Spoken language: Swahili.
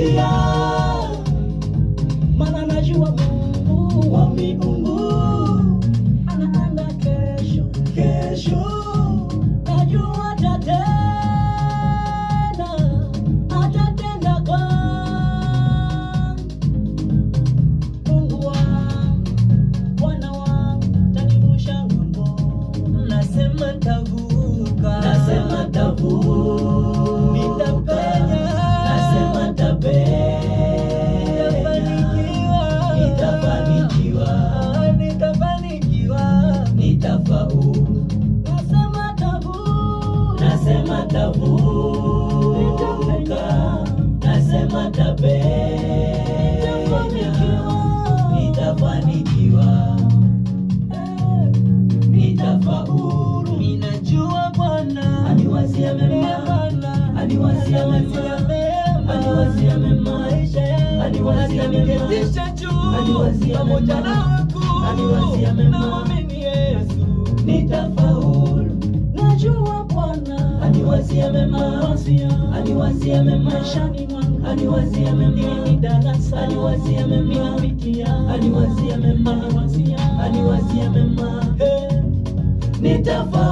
nitapitia, maana najua Mungu wa miungu anaanda kesho. Najua atatenda kwa Mungu wangu, Bwana wangu tanivusha ng'ambo. Nasema tavuka, nitapenya, nitafanikiwa, nitafaulu. Nasema tavuka, nasema tapenya, nitafanikiwa, nitafaulu. Ninajua Bwana aniwazia mema, aniwazia mema, aniwazia niketisha juu pamoja na wakuu, aniwazia mema, naamini Yesu nitafaulu. Najua Bwana aniwazia mema, aniwazia mema, aniwazia mema, ni darasa, aniwazia mema, aniwazia mema, aniwazia mema, nitafaulu.